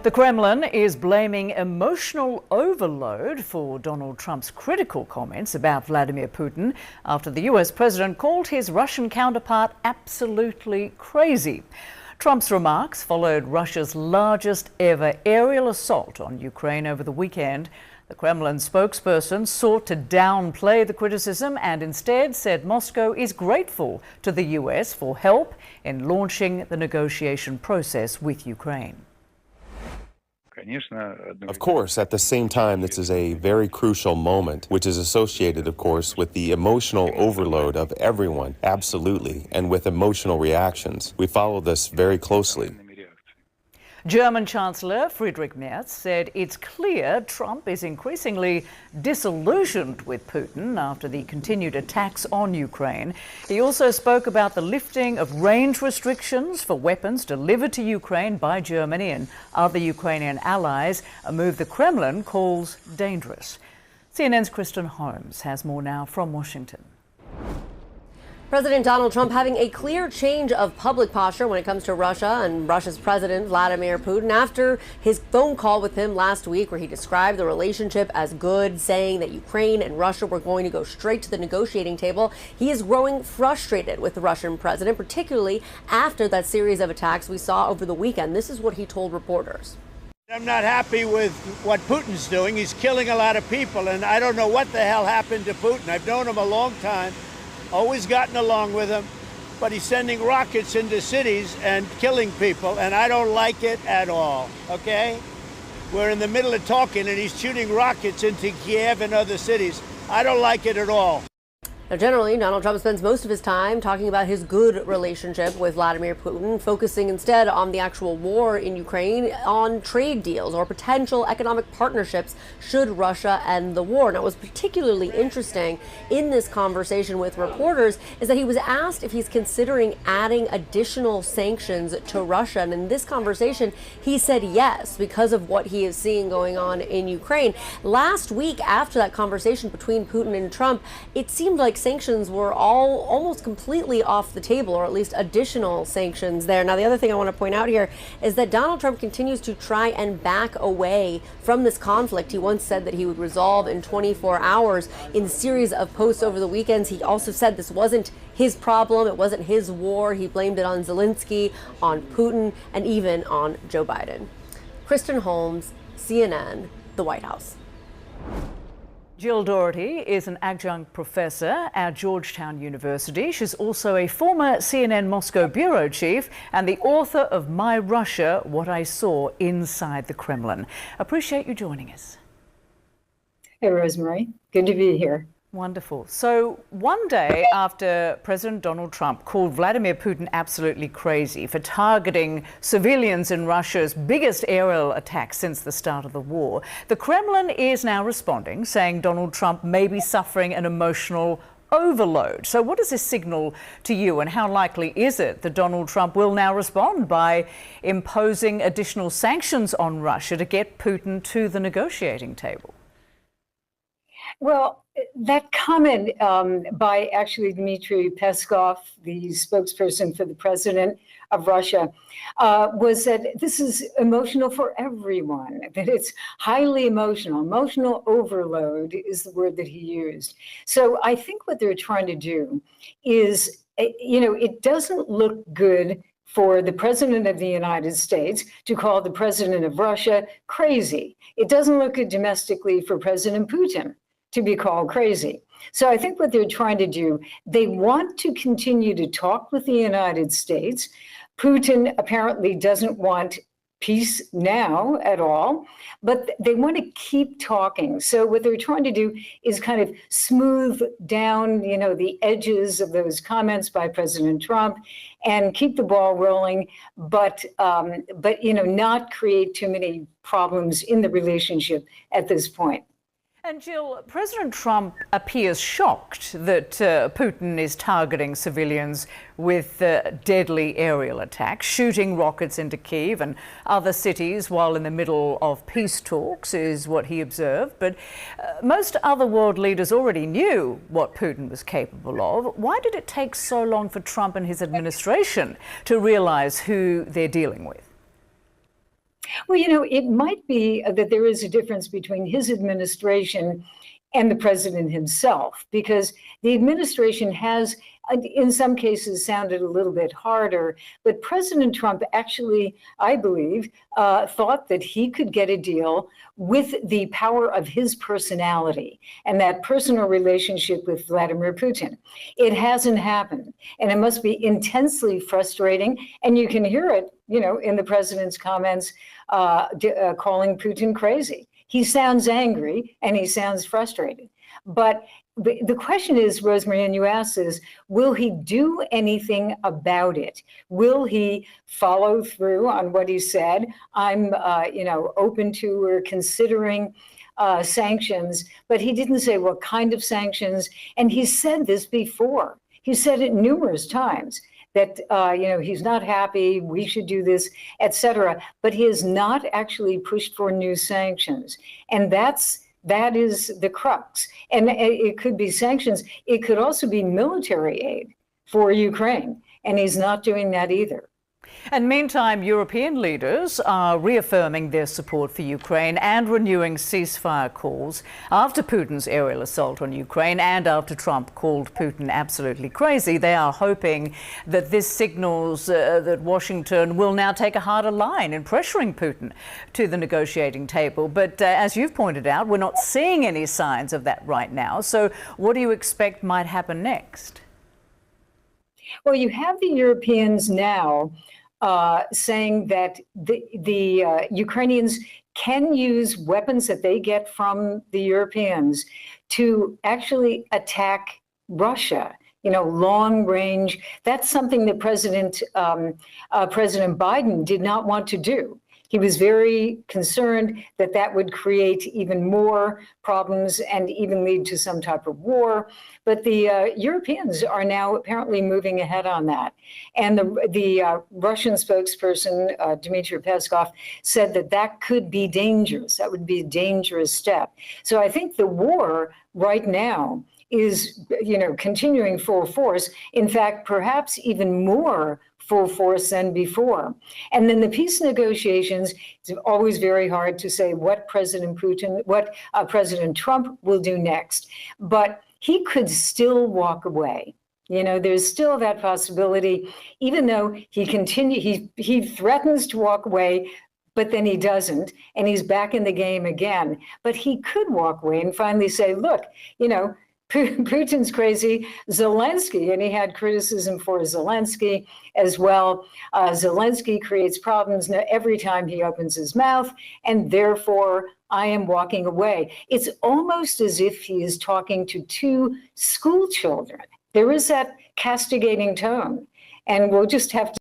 The Kremlin is blaming emotional overload for Donald Trump's critical comments about Vladimir Putin after the US president called his Russian counterpart absolutely crazy. Trump's remarks followed Russia's largest ever aerial assault on Ukraine over the weekend. The Kremlin spokesperson sought to downplay the criticism and instead said Moscow is grateful to the US for help in launching the negotiation process with Ukraine. Of course, at the same time, this is a very crucial moment, which is associated, of course, with the emotional overload of everyone, absolutely, and with emotional reactions. We follow this very closely. German Chancellor Friedrich Merz said it's clear Trump is increasingly disillusioned with Putin after the continued attacks on Ukraine. He also spoke about the lifting of range restrictions for weapons delivered to Ukraine by Germany and other Ukrainian allies, a move the Kremlin calls dangerous. CNN's Kristen Holmes has more now from Washington. President Donald Trump having a clear change of public posture when it comes to Russia and Russia's President Vladimir Putin after his phone call with him last week, where he described the relationship as good, saying that Ukraine and Russia were going to go straight to the negotiating table. He is growing frustrated with the Russian president, particularly after that series of attacks we saw over the weekend. This is what he told reporters. I'm not happy with what Putin's doing. He's killing a lot of people, and I don't know what the hell happened to Putin. I've known him a long time. Always gotten along with him, but he's sending rockets into cities and killing people, and I don't like it at all, okay? We're in the middle of talking, and he's shooting rockets into Kiev and other cities. I don't like it at all. Now, generally, Donald Trump spends most of his time talking about his good relationship with Vladimir Putin, focusing instead on the actual war in Ukraine, on trade deals or potential economic partnerships should Russia end the war. Now, what was particularly interesting in this conversation with reporters is that he was asked if he's considering adding additional sanctions to Russia. And in this conversation, he said yes, because of what he is seeing going on in Ukraine. Last week, after that conversation between Putin and Trump, it seemed like sanctions were all almost completely off the table, or at least additional sanctions there. Now, the other thing I want to point out here is that Donald Trump continues to try and back away from this conflict. He once said that he would resolve in 24 hours. In a series of posts over the weekends, he also said this wasn't his problem, it wasn't his war. He blamed it on Zelensky, on Putin, and even on Joe Biden. Kristen Holmes, CNN, the White House. Jill Dougherty is an adjunct professor at Georgetown University. She's also a former CNN Moscow bureau chief and the author of My Russia, What I Saw Inside the Kremlin. Appreciate you joining us. Hey, Rosemary. Good to be here. Wonderful. So one day after President Donald Trump called Vladimir Putin absolutely crazy for targeting civilians in Russia's biggest aerial attack since the start of the war, the Kremlin is now responding, saying Donald Trump may be suffering an emotional overload. So what does this signal to you, and how likely is it that Donald Trump will now respond by imposing additional sanctions on Russia to get Putin to the negotiating table? Well, that comment by actually Dmitry Peskov, the spokesperson for the president of Russia, was that this is emotional for everyone, that it's highly emotional. Emotional overload is the word that he used. So I think what they're trying to do is, it doesn't look good for the president of the United States to call the president of Russia crazy. It doesn't look good domestically for President Putin to be called crazy. So I think what they're trying to do, they want to continue to talk with the United States. Putin apparently doesn't want peace now at all, but they want to keep talking. So what they're trying to do is kind of smooth down, the edges of those comments by President Trump and keep the ball rolling, but not create too many problems in the relationship at this point. And Jill, President Trump appears shocked that Putin is targeting civilians with deadly aerial attacks, shooting rockets into Kyiv and other cities while in the middle of peace talks, is what he observed. But most other world leaders already knew what Putin was capable of. Why did it take so long for Trump and his administration to realize who they're dealing with? Well, it might be that there is a difference between his administration and the president himself, because the administration has, in some cases, sounded a little bit harder. But President Trump actually, I believe, thought that he could get a deal with the power of his personality and that personal relationship with Vladimir Putin. It hasn't happened, and it must be intensely frustrating. And you can hear it, in the president's comments calling Putin crazy. He sounds angry and he sounds frustrated. But the question is, Rosemary, and you asked this, will he do anything about it? Will he follow through on what he said? I'm, open to or considering sanctions, but he didn't say what kind of sanctions. And he said this before. He said it numerous times that, he's not happy, we should do this, et cetera. But he has not actually pushed for new sanctions. And that is the crux. And it could be sanctions. It could also be military aid for Ukraine. And he's not doing that either. And meantime, European leaders are reaffirming their support for Ukraine and renewing ceasefire calls after Putin's aerial assault on Ukraine and after Trump called Putin absolutely crazy. They are hoping that this signals that Washington will now take a harder line in pressuring Putin to the negotiating table. But as you've pointed out, we're not seeing any signs of that right now. So what do you expect might happen next? Well, you have the Europeans now saying that the Ukrainians can use weapons that they get from the Europeans to actually attack Russia. Long range. That's something that President Biden did not want to do. He was very concerned that that would create even more problems and even lead to some type of war. But the Europeans are now apparently moving ahead on that. And the Russian spokesperson, Dmitry Peskov, said that that could be dangerous. That would be a dangerous step. So I think the war right now is, continuing full force. In fact, perhaps even more full force than before. And then the peace negotiations, it's always very hard to say what President Trump will do next. But he could still walk away. There's still that possibility, even though he threatens to walk away, but then he doesn't, and he's back in the game again. But he could walk away and finally say, look, Putin's crazy, Zelensky, and he had criticism for Zelensky as well. Zelensky creates problems every time he opens his mouth, and therefore I am walking away. It's almost as if he is talking to two school children. There is that castigating tone, and we'll just have to